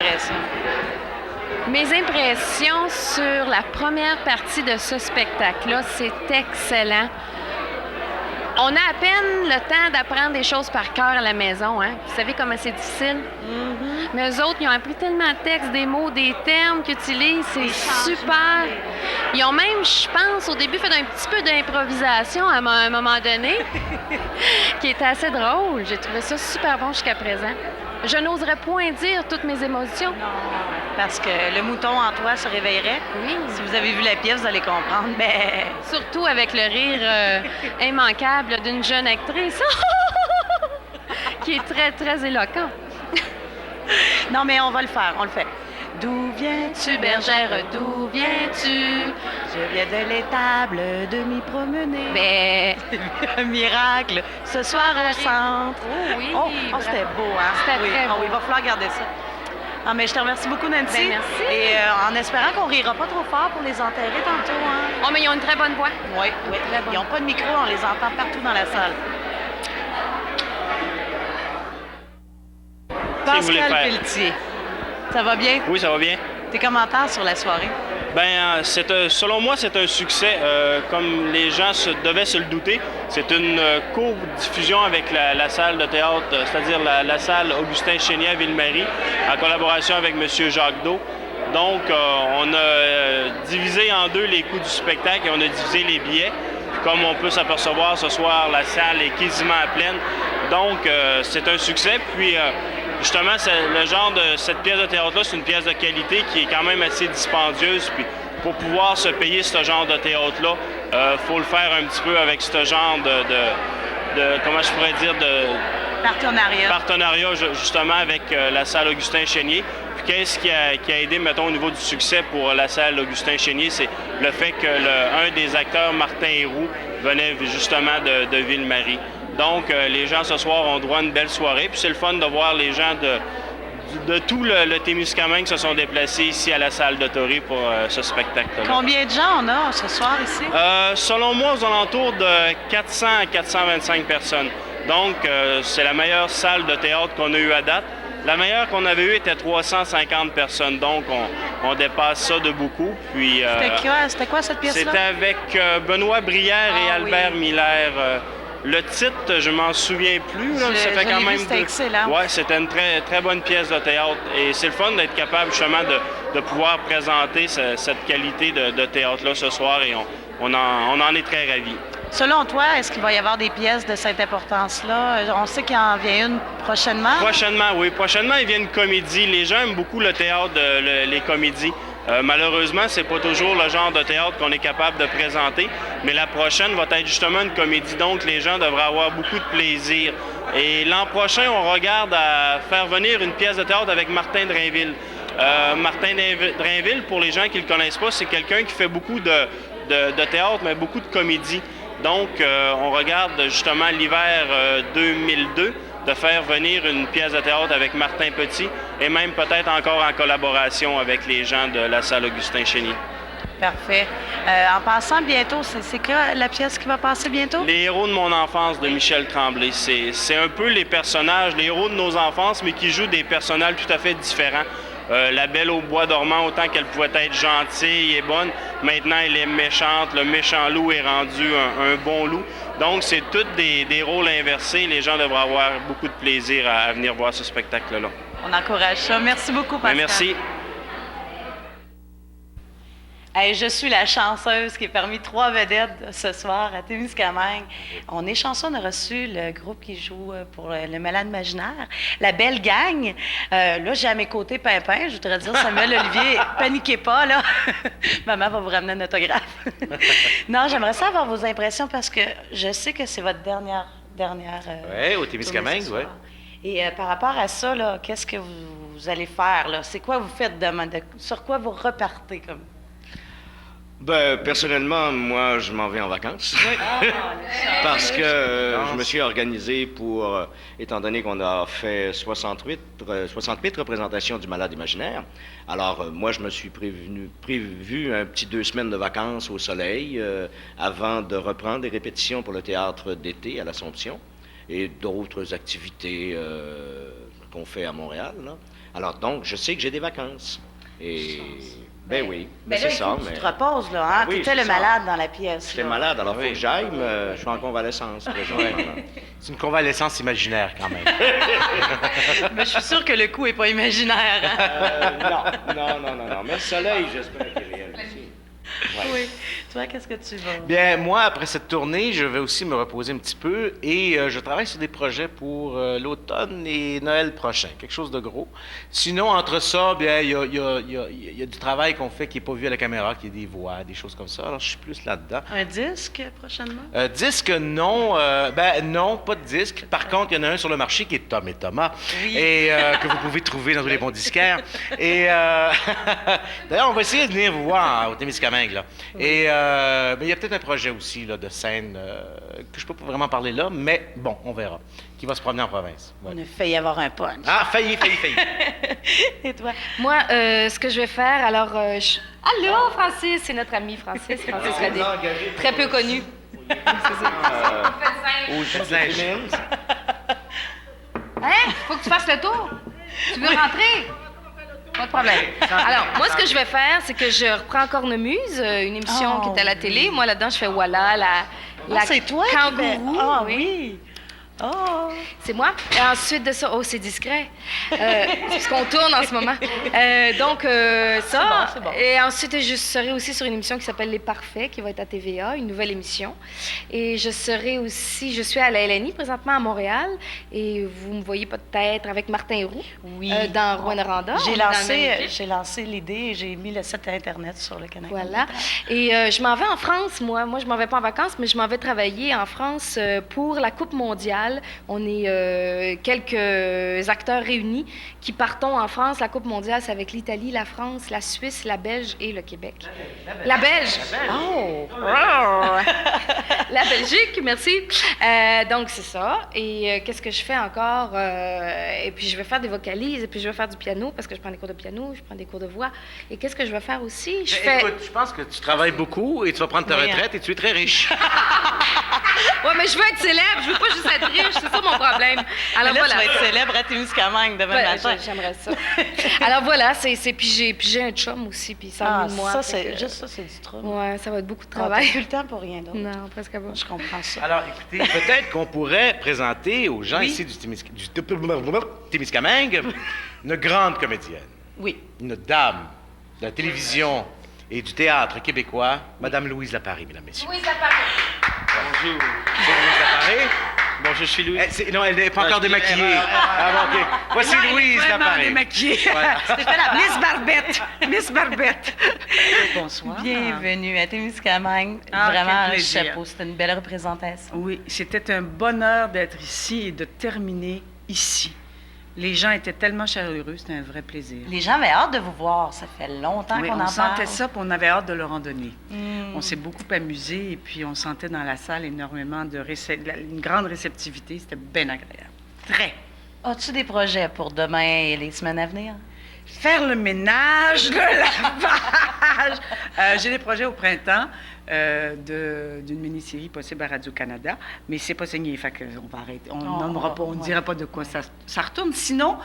impressions? Mes impressions sur la première partie de ce spectacle-là, c'est excellent. On a à peine le temps d'apprendre des choses par cœur à la maison, hein? Vous savez comment c'est difficile? Mais eux autres, ils ont appris tellement de textes, des mots, des termes qu'ils utilisent, c'est super. Ils ont même, je pense, au début, fait un petit peu d'improvisation à un moment donné, qui était assez drôle. J'ai trouvé ça super bon jusqu'à présent. Je n'oserais point dire toutes mes émotions. Non, parce que le mouton en toi se réveillerait. Oui. Si vous avez vu la pièce, vous allez comprendre. Mais Surtout avec le rire immanquable d'une jeune actrice qui est très, très éloquent. non, mais on va le faire, on le fait. D'où viens-tu, bergère, d'où viens-tu? Je viens de l'étable de m'y promener. Ben, Un miracle, ce soir au centre. oh oui, C'était beau, hein? C'était oui. très beau. Oui, il va falloir garder ça. Ah, mais je te remercie beaucoup, Nancy. Ben, merci. Et en espérant qu'on rira pas trop fort pour les enterrer tantôt, hein? oh, mais ils ont une très bonne voix. Oui, oui. Très bonne. Ils n'ont pas de micro, on les entend partout dans la salle. voulez Pascal faire? Pelletier, ça va bien? Oui, ça va bien. Tes commentaires sur la soirée? Ben, selon moi, c'est un succès. Comme les gens devaient se le douter, c'est une co-diffusion avec la salle de théâtre, c'est-à-dire la salle Augustin Chénier à Ville-Marie, en collaboration avec M. Jacques Do. Donc, on a divisé en deux les coûts du spectacle et on a divisé les billets. Puis comme on peut s'apercevoir ce soir, la salle est quasiment à pleine. Donc, c'est un succès. Puis, justement, le genre de cette pièce de théâtre-là, c'est une pièce de qualité qui est quand même assez dispendieuse. Puis pour pouvoir se payer ce genre de théâtre-là, faut le faire un petit peu avec ce genre de comment je pourrais dire, de partenariat justement avec la salle Augustin Chénier. Puis qu'est-ce qui a aidé, mettons, au niveau du succès pour la salle Augustin Chénier, c'est le fait que un des acteurs, Martin Héroux, venait justement de Ville-Marie. Donc, les gens ce soir ont droit à une belle soirée. Puis c'est le fun de voir les gens de tout le Témiscamingue qui se sont déplacés ici à la salle de Torrey pour ce spectacle-là. Combien de gens on a ce soir ici? Selon moi, aux alentours de 400 à 425 personnes. Donc, c'est la meilleure salle de théâtre qu'on a eue à date. La meilleure qu'on avait eue était 350 personnes. Donc, on dépasse ça de beaucoup. Puis, C'était quoi cette pièce-là? C'était avec Benoît Brière et Albert Miller. Le titre, je m'en souviens plus. Là, ça fait quand même. C'était excellent. Ouais, c'était une très, très bonne pièce de théâtre. Et c'est le fun d'être capable justement de pouvoir présenter cette qualité de théâtre-là ce soir. Et on en est très ravis. Selon toi, est-ce qu'il va y avoir des pièces de cette importance-là? On sait qu'il en vient une prochainement. Prochainement, oui. Prochainement, il vient une comédie. Les gens aiment beaucoup le théâtre, les comédies. Malheureusement, c'est pas toujours le genre de théâtre qu'on est capable de présenter, mais la prochaine va être justement une comédie, donc les gens devraient avoir beaucoup de plaisir. Et l'an prochain, on regarde à faire venir une pièce de théâtre avec Martin Drainville. Martin Drainville, pour les gens qui ne le connaissent pas, c'est quelqu'un qui fait beaucoup de théâtre, mais beaucoup de comédie. Donc, on regarde justement l'hiver 2002 de faire venir une pièce de théâtre avec Martin Petit et même peut-être encore en collaboration avec les gens de la salle Augustin Chénier. Parfait. En passant bientôt, c'est quoi la pièce qui va passer bientôt? Les héros de mon enfance de Michel Tremblay. C'est un peu les personnages, les héros de nos enfances, mais qui jouent des personnages tout à fait différents. La Belle au bois dormant, autant qu'elle pouvait être gentille et bonne, maintenant elle est méchante. Le méchant loup est rendu un bon loup. Donc, c'est tous des rôles inversés. Les gens devraient avoir beaucoup de plaisir à venir voir ce spectacle-là. On encourage ça. Merci beaucoup, Pascal. Bien, merci. Hey, je suis la chanceuse qui est parmi 3 vedettes ce soir à Témiscamingue. On est chanceux, on a reçu le groupe qui joue pour le Malade Imaginaire, la Belle Gang. Là, j'ai à mes côtés Pimpin, je voudrais dire Samuel Olivier, paniquez pas, là. Maman va vous ramener un autographe. Non, j'aimerais ça avoir vos impressions parce que je sais que c'est votre dernière. Oui, au Témiscamingue, oui. Et par rapport à ça, là, qu'est-ce que vous allez faire, là? C'est quoi vous faites demain? Sur quoi vous repartez comme? Ben, personnellement, moi, je m'en vais en vacances. Parce que je me suis organisé pour, étant donné qu'on a fait 68 représentations du Malade Imaginaire, alors moi, je me suis prévu un petit 2 semaines de vacances au soleil avant de reprendre des répétitions pour le théâtre d'été à l'Assomption et d'autres activités qu'on fait à Montréal, là. Alors, donc, je sais que j'ai des vacances. Et, ben oui, Mais ben là, c'est ça. tu Mais te reposes, là, hein? Oui, T'étais c'est le ça. malade dans la pièce. j'étais là. malade, alors faut que j'aille, mais je suis en convalescence présentement. C'est une convalescence imaginaire, quand même. Mais je suis sûre que le coup est pas imaginaire. Hein? Non. Mais le soleil, j'espère qu'il est réel aussi. Oui. Toi, qu'est-ce que tu vas? Bien, moi, après cette tournée, je vais aussi me reposer un petit peu et je travaille sur des projets pour l'automne et Noël prochain, quelque chose de gros. Sinon, entre ça, bien, il y a du travail qu'on fait qui n'est pas vu à la caméra, qui est des voix, des choses comme ça. Alors, je suis plus là-dedans. Un disque prochainement? Disque, non. Non, pas de disque. Par contre, il y en a un sur le marché qui est Tom et Thomas, Oui. et que vous pouvez trouver dans tous les bons disquaires. Et d'ailleurs, on va essayer de venir vous voir au Témiscamingue, là. Et ben, il y a peut-être un projet aussi là, de scène que je peux pas vraiment parler là, mais bon, on verra. Qui va se promener en province. Ouais. On a failli avoir un punch. Ah, failli. Et toi? Moi, ce que je vais faire, alors... Allô, Francis! C'est notre ami Francis Radé. Très peu connu. Au jeu de Clemens. Hein? Faut que tu fasses le tour. Tu veux rentrer? Pas de problème. Alors, moi, ce que je vais faire, c'est que je reprends Cornemuse, une émission qui est à la télé. Moi, là-dedans, je fais Voilà, la c'est toi qui fais- kangourou. Ah oui. Oh. C'est moi. Et ensuite de ça, c'est discret. C'est ce qu'on tourne en ce moment. Donc, ça. C'est bon. Et ensuite, je serai aussi sur une émission qui s'appelle Les Parfaits, qui va être à TVA, une nouvelle émission. Et je suis à la LNI présentement à Montréal. Et vous me voyez peut-être avec Martin Roux Oui. dans Rwanda. J'ai lancé l'idée et j'ai mis le site Internet sur le Canada. Voilà. Et je m'en vais en France, moi. Moi, je m'en vais pas en vacances, mais je m'en vais travailler en France pour la Coupe mondiale. On est quelques acteurs réunis qui partons en France. La Coupe mondiale, c'est avec l'Italie, la France, la Suisse, la Belge et le Québec. La Belge! Oh! La Belgique, merci. Donc, c'est ça. Et qu'est-ce que je fais encore? Et puis, je vais faire des vocalises, et puis je vais faire du piano, parce que je prends des cours de piano, je prends des cours de voix. Et qu'est-ce que je vais faire aussi? Écoute, je pense que tu travailles beaucoup et tu vas prendre ta Oui, hein. retraite et tu es très riche. Ouais, mais je veux être célèbre, je veux pas juste être riche, c'est ça mon problème. Alors Mais là, voilà. tu vas être célèbre à Témiscamingue demain Ouais, matin. j'aimerais ça. Alors voilà, puis j'ai un chum aussi, puis il s'ennuie de moi. ça, fait c'est que- juste ça, c'est du trouble. Ouais, ça va être beaucoup de T'as travail. plus le temps pour rien d'autre. Non, presque pas. Je comprends ça. Alors, écoutez, peut-être qu'on pourrait présenter aux gens Oui. ici du Témiscamingue une grande comédienne, Oui. une dame de la télévision et du théâtre québécois, Madame Louise Laparé, mesdames, messieurs. Oui, ça paraît. Bonjour. C'est Louise Laparé? Bonjour, je suis Louis. Non, elle n'est pas encore démaquillée. Ah bon, OK. Voici Louise Laparé. démaquillée. Voilà. Miss Barbette. Miss Barbette. Bonsoir. Bienvenue à Témiscamingue. Ah, Vraiment, quel un plaisir. chapeau. C'était une belle représentation. Oui, c'était un bonheur d'être ici et de terminer ici. Les gens étaient tellement chaleureux, c'était un vrai plaisir. Les gens avaient hâte de vous voir. Ça fait longtemps Oui, qu'on on en parle. sentait ça, puis on avait hâte de leur en donner. Mm. On s'est beaucoup amusés, et puis on sentait dans la salle énormément une grande réceptivité. C'était bien agréable. Très. As-tu des projets pour demain et les semaines à venir? Faire le ménage, le lavage. J'ai des projets au printemps d'une mini-série possible à Radio-Canada, mais c'est pas signé, fait qu'on va arrêter. On nommera pas, on ne ouais. dira pas de quoi ça retourne. Sinon,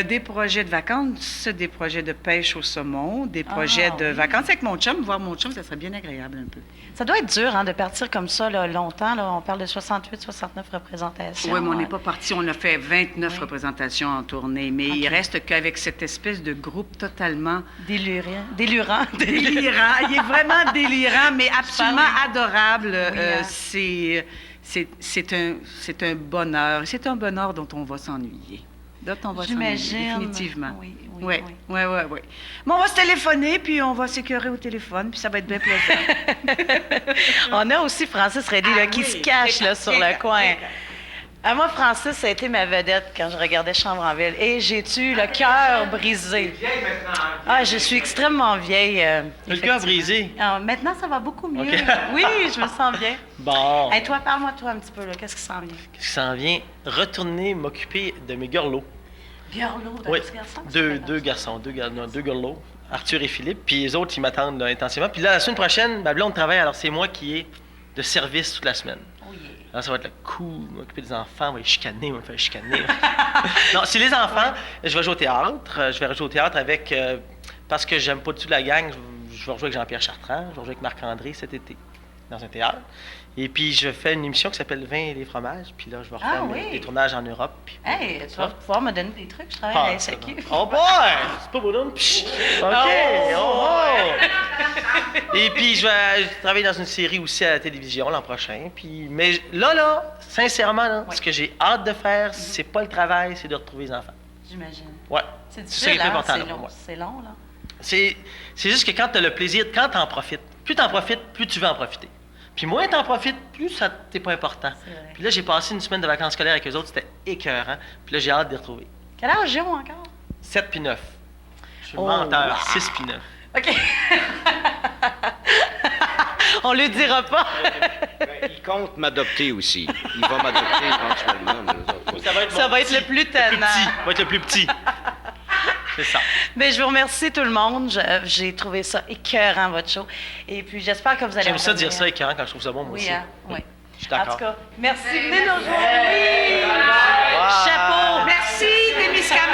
des projets de vacances, des projets de pêche au saumon, des projets de oui. vacances avec mon chum. Voir mon chum, ça serait bien agréable un peu. Ça doit être dur hein, de partir comme ça là, longtemps. Là. On parle de 68, 69 représentations. Oui, mais on n'est pas parti. On a fait 29 représentations en tournée, mais il reste qu'avec cette espèce de groupe totalement Délirant. délirant. Il est vraiment délirant, mais absolument Parle. adorable. Oui, hein. C'est un bonheur. C'est un bonheur dont on va s'ennuyer. Dont on va s'ennuyer, J'imagine. définitivement. Oui. Oui. Mais on va se téléphoner, puis on va s'écœurer au téléphone, puis ça va être bien plaisant. On a aussi Francis Reddy là, qui oui. se cache là, sur le coin. Ah, moi, Francis, ça a été ma vedette quand je regardais Chambre en ville. Et j'ai eu le cœur brisé. Ah, je suis extrêmement vieille. Le cœur brisé. Ah, maintenant, ça va beaucoup mieux. OK. Oui, je me sens bien. Bon. Hey, toi, parle-moi toi un petit peu. Là. Qu'est-ce qui s'en vient? Qu'est-ce qui s'en vient? Retourner m'occuper de mes gurlots. Biorlo, Oui, petit garçon? deux garçons, deux gurlots, Arthur et Philippe. Puis les autres, ils m'attendent là, intensément. Puis là, la semaine prochaine, ma blonde travaille, alors c'est moi qui est de service toute la semaine. Oh, yeah. Alors, ça va être le coup, m'occuper des enfants, on va les chicaner, on va me faire chicaner. Non, c'est les enfants. Je vais jouer au théâtre. Je vais rejouer au théâtre avec... parce que j'aime pas du tout la gang, je vais rejouer avec Jean-Pierre Chartrand, je vais rejouer avec Marc-André cet été, dans un théâtre. Et puis, je fais une émission qui s'appelle Vin et les fromages. Puis là, je vais refaire des tournages en Europe. Puis, Hey, tu vas pouvoir me donner des trucs, je travaille à la SAQ. Oh boy! C'est pas beau, Psh! OK! Et puis, je vais travailler dans une série aussi à la télévision l'an prochain. Puis, mais là, sincèrement, là, ce que j'ai hâte de faire, c'est pas le travail, c'est de retrouver les enfants. J'imagine. Ouais. C'est ça qui est difficile, hein? important, C'est là, pour long, moi. c'est long, là. C'est juste que quand tu as le plaisir, quand tu en profites, plus tu en profites, plus tu veux en profiter. Puis moins tu en profites, plus ça t'est pas important. C'est vrai. Puis là, j'ai passé une semaine de vacances scolaires avec eux autres, c'était écœurant. Puis là, j'ai hâte de les retrouver. Quel âge ils ont encore? 7 puis 9. Je suis Oh, menteur, wow. 6 puis 9. OK. On lui dira pas. Il compte m'adopter aussi. Il va m'adopter éventuellement. Mais les autres, Ça va être le plus tannant. Ça va être le plus petit. C'est ça. Mais je vous remercie tout le monde. J'ai trouvé ça écœurant, votre show. Et puis, j'espère que vous allez J'aime ça revenir. dire ça écœurant quand je trouve ça bon, moi Oui, aussi. hein? Oui. Je suis En d'accord. tout cas, merci. Venez nous rejoindre. Oui! Chapeau. Merci, Témiscamingue.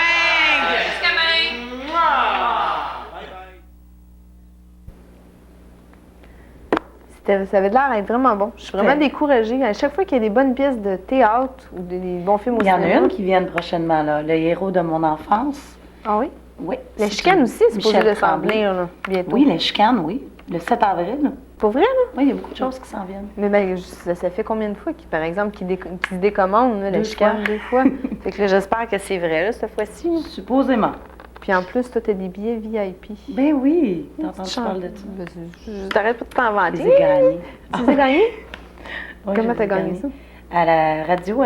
Ça avait l'air d'être vraiment bon. Je suis vraiment découragée. À chaque fois qu'il y a des bonnes pièces de théâtre ou des bons films au Il y en a cinéma. une qui vient prochainement, là, Le héros de mon enfance. Ah oui? Oui. La c'est chicane une- aussi, c'est supposé Michel de s'en Tremblay. venir, là, bientôt. Oui, la chicane, oui. Le 7 avril. Pour vrai, là? Oui, il y a beaucoup de choses qui s'en viennent. Mais ben, ça fait combien de fois, par exemple, qu'ils se décommandent, là, la 2 chicane, fois. 2 fois? Fait que là, j'espère que c'est vrai, là, cette fois-ci. Supposément. Puis en plus, toi, t'as des billets VIP. Ben oui, t'as Tu entendu chantes. parler de ça. Ben, je t'arrête pas de t'en Je vanter. les ai gagnés. Tu les as gagnés? Oui, Comment je t'as les ai gagné gagnés. ça? À la radio,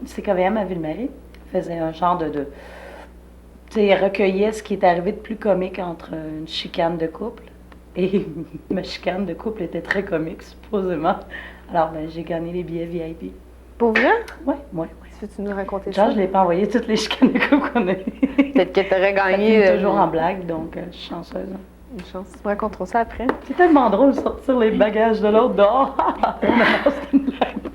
CKVM à Ville-Marie, faisait un genre de tu sais, recueillait ce qui est arrivé de plus comique entre une chicane de couple. Et ma chicane de couple était très comique, supposément. Alors, ben, j'ai gagné les billets VIP. Pour vrai? Oui, oui, oui. Peux-tu nous raconter ça? Genre, je ne l'ai pas envoyé toutes les chicanes de couple qu'on a eues. Peut-être que t'aurais gagné. Toujours en blague, donc je suis chanceuse. Hein. Une chance. Tu me raconteras ça après. C'est tellement drôle de sortir les bagages de l'autre dehors. Non, c'est une blague.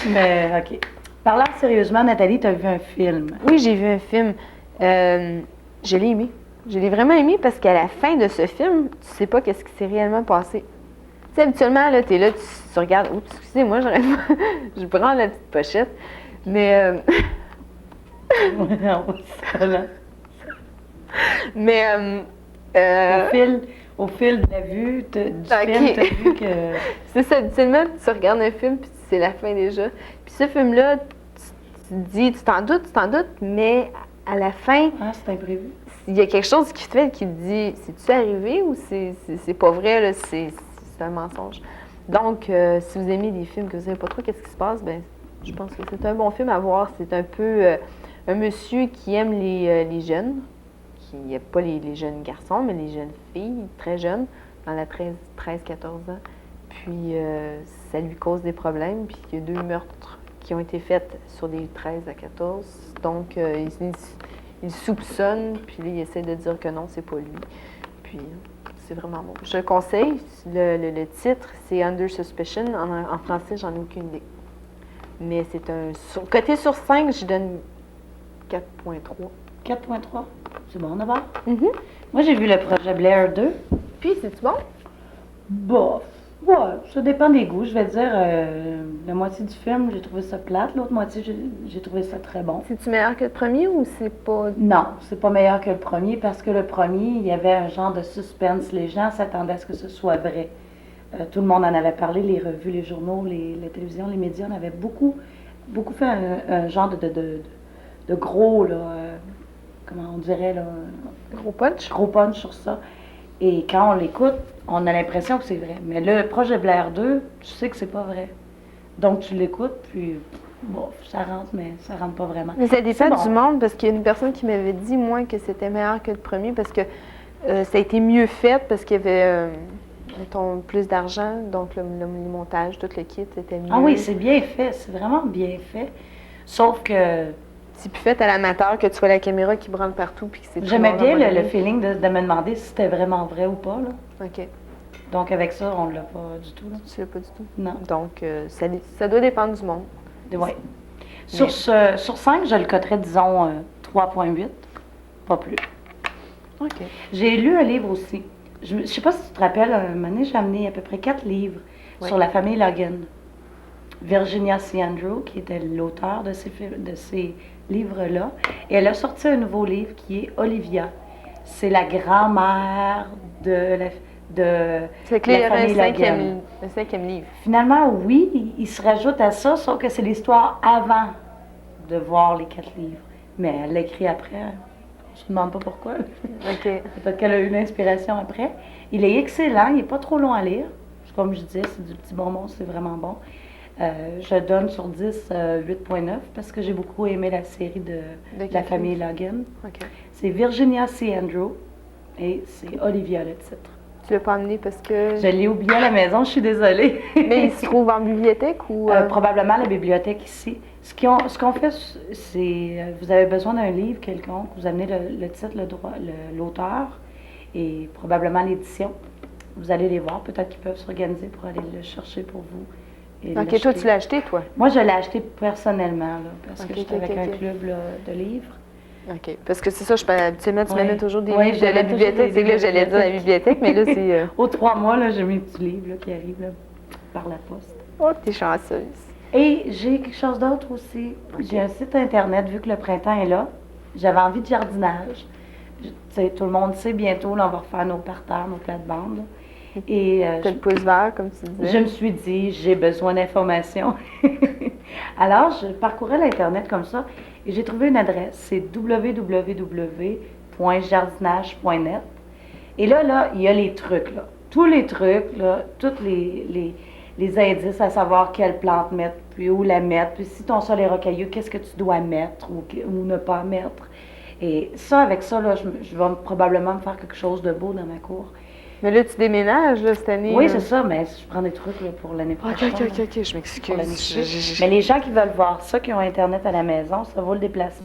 Mais, OK. Parlant sérieusement, Nathalie, tu as vu un film. Oui, j'ai vu un film. Je l'ai aimé. Je l'ai vraiment aimé parce qu'à la fin de ce film, tu sais pas qu'est-ce qui s'est réellement passé. Tu sais, habituellement, là, t'es là, tu regardes. Oups, excusez-moi, j'arrête pas. Je prends la petite pochette. Mais. Mais. Au fil de la vue du film, Ok. tu as vu que... C'est ça, habituellement, tu regardes un film, puis c'est la fin déjà. Puis ce film-là, tu te dis, tu t'en doutes, mais à la fin, Ah, c'est imprévu. il y a quelque chose qui fait qui te dit, c'est-tu arrivé ou c'est pas vrai, là, c'est un mensonge. Donc, si vous aimez des films que vous savez pas trop qu'est-ce qui se passe, ben je pense que c'est un bon film à voir. C'est un peu un monsieur qui aime les jeunes, qui n'aime pas les jeunes garçons, mais les jeunes filles, très jeunes, dans la 13-14 ans. Puis, ça lui cause des problèmes, puis il y a 2 meurtres qui ont été faits sur des 13 à 14. Donc, il soupçonne, puis là, il essaie de dire que non, c'est pas lui. Puis, c'est vraiment bon. Je le conseille. Le titre, c'est Under Suspicion. En français, j'en ai aucune idée. Mais c'est un... Côté sur 5, je donne 4.3. 4.3. C'est bon d'abord? Mhm. Moi, j'ai vu le projet Blair 2. Puis, c'est-tu bon? Bof. Ouais, ça dépend des goûts. Je vais dire, la moitié du film, j'ai trouvé ça plate. L'autre moitié, j'ai trouvé ça très bon. C'est-tu meilleur que le premier ou c'est pas... Non, c'est pas meilleur que le premier parce que le premier, il y avait un genre de suspense. Les gens s'attendaient à ce que ce soit vrai. Tout le monde en avait parlé, les revues, les journaux, la télévision, les médias en avaient beaucoup fait un genre de gros, là, comment on dirait, là, Gros punch? gros punch sur ça. Et quand on l'écoute, on a l'impression que c'est vrai. Mais le projet Blair 2, tu sais que c'est pas vrai. Donc tu l'écoutes, puis bon, ça rentre, mais ça rentre pas vraiment. Mais ça dépend C'est bon. du monde, parce qu'il y a une personne qui m'avait dit, moi, que c'était meilleur que le premier, parce que ça a été mieux fait, parce qu'il y avait, mettons, plus d'argent, donc le montage, tout le kit, était mieux. Ah oui, c'est bien fait, c'est vraiment bien fait. Sauf que C'est plus fait à l'amateur que tu vois la caméra qui branle partout, puis que c'est... j'aimais tout long bien à un moment le feeling de me demander si c'était vraiment vrai ou pas. Là. donné. OK. Donc avec ça, on l'a pas du tout. Là. Tu l'as pas du tout. Non. Donc, ça doit dépendre du monde. Ouais. Sur 5, je le coterais, disons, 3,8, pas plus. OK. J'ai lu un livre aussi. Je ne sais pas si tu te rappelles, un moment donné, j'ai amené à peu près 4 livres sur la famille Logan. Virginia C. Andrews, qui était l'auteur de ces livres-là, et elle a sorti un nouveau livre qui est Olivia. C'est la grand-mère de C'est que la là, il y aurait famille Logan. un cinquième livre. Finalement, oui, il se rajoute à ça, sauf que c'est l'histoire avant de voir les 4 livres. Mais elle l'a écrit après. On se demande pas pourquoi. OK. Peut-être qu'elle a eu une inspiration après. Il est excellent, il n'est pas trop long à lire. Comme je disais, c'est du petit bonbon, c'est vraiment bon. Je donne sur 10 8,9 parce que j'ai beaucoup aimé la série de la famille Logan. OK. C'est Virginia C. Andrews et c'est Olivia le titre. Tu l'as pas amené parce que... Je l'ai oublié à la maison, je suis désolée. Mais il se trouve en bibliothèque ou... Probablement à la bibliothèque ici. Ce qu'on fait, c'est vous avez besoin d'un livre quelconque, vous amenez le titre, le droit, l'auteur et probablement l'édition. Vous allez les voir, peut-être qu'ils peuvent s'organiser pour aller le chercher pour vous. Et OK, l'acheter. toi, tu l'as acheté, toi? Moi, je l'ai acheté personnellement, là, parce que Ok, j'étais ok, avec ok, un ok. club là, de livres. OK. Parce que c'est ça, habituellement, tu Ouais. m'amènes toujours des Ouais, livres de la j'amène toujours bibliothèque. des C'est que là, livres de j'allais dire la bibliothèque, mais là, c'est... Aux 3 mois, là, j'ai mes petits livres là, qui arrivent là, par la poste. Oh, t'es chanceuse. Et j'ai quelque chose d'autre aussi. J'ai un site Internet, vu que le printemps est là. J'avais envie de jardinage. Tu sais, tout le monde sait, bientôt, là, on va refaire nos parterres, nos plates-bandes. Là. Et T'as le pouce vert, comme tu disais. je me suis dit, j'ai besoin d'informations. Alors, je parcourais l'Internet comme ça et j'ai trouvé une adresse. C'est www.jardinage.net. Et là, il y a les trucs, là. Tous les trucs, là, tous les indices à savoir quelle plante mettre, puis où la mettre, puis si ton sol est rocailleux, qu'est-ce que tu dois mettre ou ne pas mettre. Et ça, avec ça, là, je vais probablement me faire quelque chose de beau dans ma cour. Mais là, tu déménages, là, cette année? Oui, là. c'est ça, mais je prends des trucs là, pour l'année OK, prochaine. OK, OK, OK, je Pour l'année m'excuse. prochaine. Mais les gens qui veulent voir ça, qui ont Internet à la maison, ça vaut le déplacement.